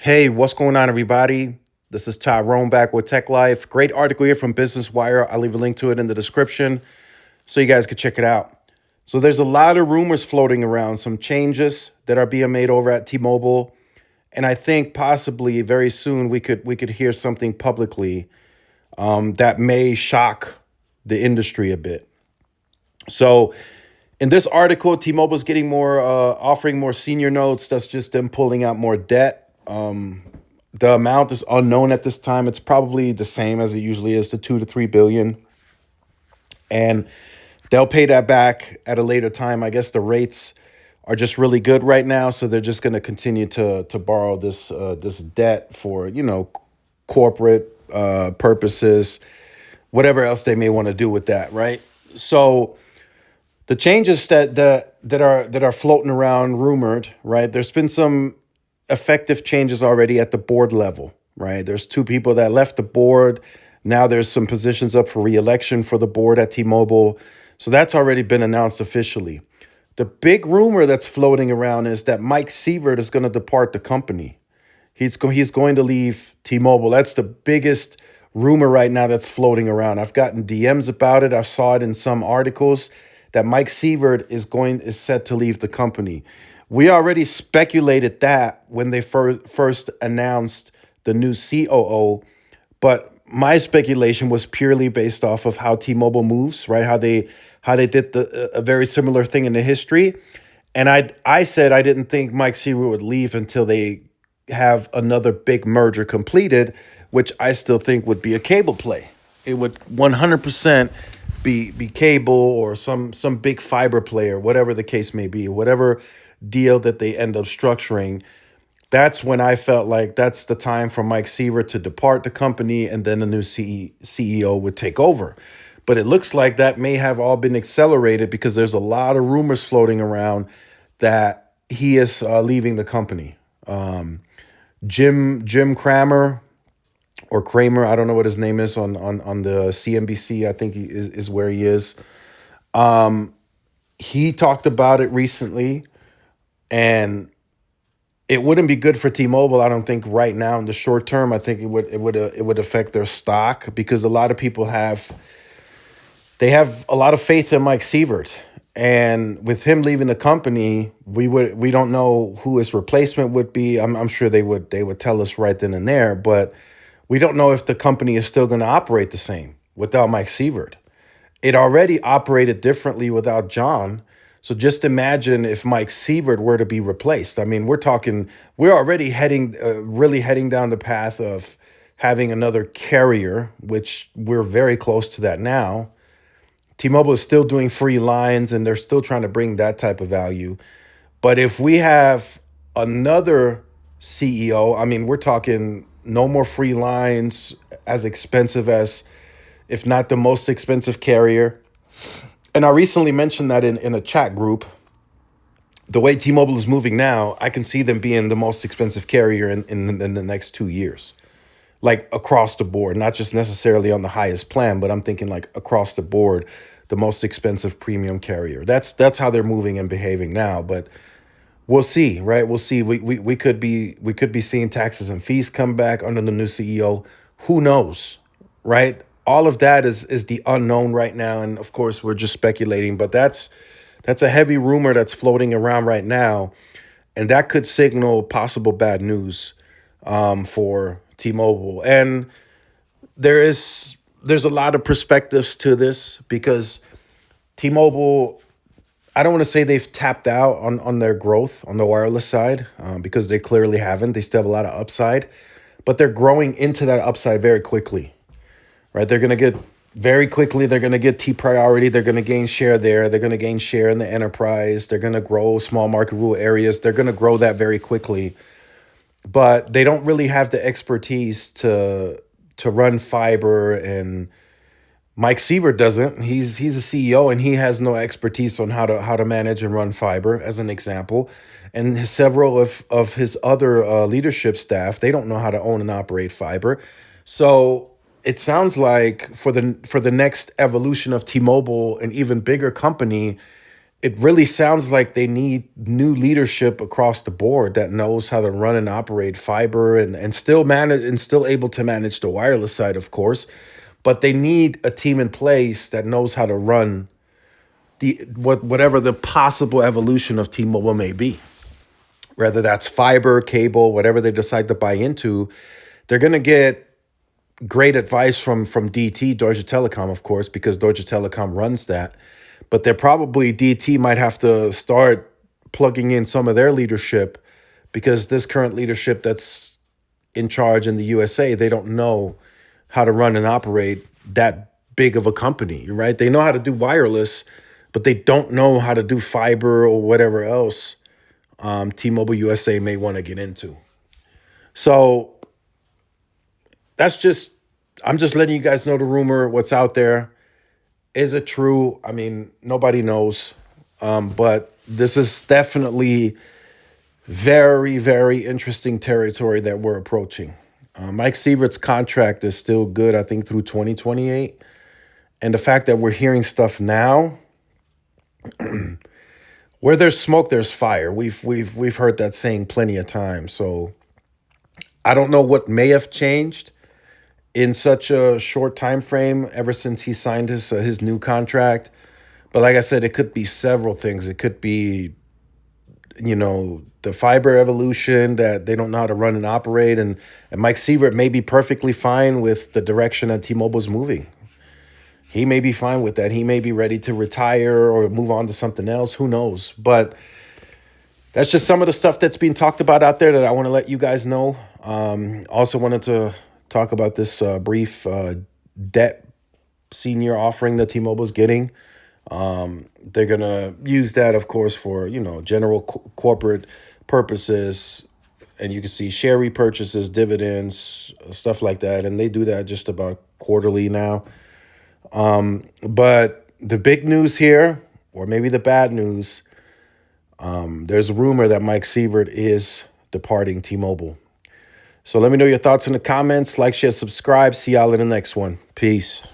Hey, what's going on, everybody? This is Tyrone back with Tech Life. Great article here from Business Wire. I'll leave a link to it in the description so you guys can check it out. So there's a lot of rumors floating around, some changes that are being made over at T-Mobile, and I think possibly very soon we could hear something publicly that may shock the industry a bit. So in this article, T-Mobile's getting more, offering more senior notes. That's just them pulling out more debt. The amount is unknown at this time. It's probably the same as it usually is, the 2 to 3 billion, and they'll pay that back at a later time. I guess the rates are just really good right now, so they're just going to continue to borrow this debt for corporate purposes, whatever else they may want to do with that, right? So the changes that are floating around, rumored, right? There's been some effective changes already at the board level, right? There's two people that left the board. Now there's some positions up for re-election for the board at T-Mobile. So that's already been announced officially. The big rumor that's floating around is that Mike Sievert is going to depart the company. He's going to leave T-Mobile. That's the biggest rumor right now that's floating around. I've gotten DMs about it. I saw it in some articles that Mike Sievert is set to leave the company. We already speculated that when they first announced the new COO, but my speculation was purely based off of how T-Mobile moves, right? How they did a very similar thing in the history, and I said I didn't think Mike Sievert would leave until they have another big merger completed, which I still think would be a cable play. It would 100% be cable or some big fiber player, whatever the case may be, whatever deal that they end up structuring. That's when I felt like that's the time for Mike Sievert to depart the company, and then the new CEO would take over. But it looks like that may have all been accelerated because there's a lot of rumors floating around that he is leaving the company. Jim Cramer, or Kramer, I don't know what his name is on the CNBC. I think he is where he is. He talked about it recently, and it wouldn't be good for T-Mobile, I don't think, right now in the short term. I think it would affect their stock because a lot of people have a lot of faith in Mike Sievert, and with him leaving the company, we don't know who his replacement would be. I'm sure they would tell us right then and there, but we don't know if the company is still going to operate the same without Mike Sievert. It already operated differently without John. So just imagine if Mike Sievert were to be replaced. I mean, we're already really heading down the path of having another carrier, which we're very close to that now. T-Mobile is still doing free lines, and they're still trying to bring that type of value. But if we have another CEO, I mean, we're talking no more free lines, as expensive as, if not the most expensive carrier. And I recently mentioned that in a chat group. The way T-Mobile is moving now, I can see them being the most expensive carrier in the next 2 years. Like across the board, not just necessarily on the highest plan, but I'm thinking like across the board, the most expensive premium carrier. That's how they're moving and behaving now. But we'll see, right? We'll see. We could be seeing taxes and fees come back under the new CEO. Who knows, right? All of that is the unknown right now, and of course we're just speculating. But that's a heavy rumor that's floating around right now, and that could signal possible bad news for T-Mobile. And there's a lot of perspectives to this because T-Mobile, I don't want to say they've tapped out on their growth on the wireless side because they clearly haven't. They still have a lot of upside, but they're growing into that upside very quickly, right? They're going to get T priority. They're going to gain share there. They're going to gain share in the enterprise. They're going to grow small market rural areas. They're going to grow that very quickly, but they don't really have the expertise to run fiber, and Mike Sievert doesn't. He's a CEO, and he has no expertise on how to manage and run fiber, as an example. And several of his other leadership staff, they don't know how to own and operate fiber. So it sounds like for the next evolution of T-Mobile, an even bigger company, it really sounds like they need new leadership across the board that knows how to run and operate fiber and still manage and still able to manage the wireless side, of course. But they need a team in place that knows how to run whatever the possible evolution of T-Mobile may be. Whether that's fiber, cable, whatever they decide to buy into, they're going to get great advice from DT, Deutsche Telekom, of course, because Deutsche Telekom runs that. But they're probably DT might have to start plugging in some of their leadership because this current leadership that's in charge in the USA, they don't know how to run and operate that big of a company, right? They know how to do wireless, but they don't know how to do fiber or whatever else T-Mobile USA may want to get into. So that's just, I'm just letting you guys know the rumor, what's out there. Is it true? I mean, nobody knows. But this is definitely very, very interesting territory that we're approaching. Mike Sievert's contract is still good, I think, through 2028. And the fact that we're hearing stuff now, where there's smoke, there's fire. We've heard that saying plenty of times. So I don't know what may have changed in such a short time frame ever since he signed his new contract. But like I said, it could be several things. It could be, the fiber evolution that they don't know how to run and operate. And Mike Sievert may be perfectly fine with the direction that T-Mobile's moving. He may be fine with that. He may be ready to retire or move on to something else. Who knows? But that's just some of the stuff that's being talked about out there that I want to let you guys know. Also wanted to talk about this brief debt senior offering that T-Mobile's getting. They're going to use that, of course, for, general corporate purposes. And you can see share repurchases, dividends, stuff like that. And they do that just about quarterly now. But the big news here, or maybe the bad news, there's a rumor that Mike Sievert is departing T-Mobile. So let me know your thoughts in the comments. Like, share, subscribe. See y'all in the next one. Peace.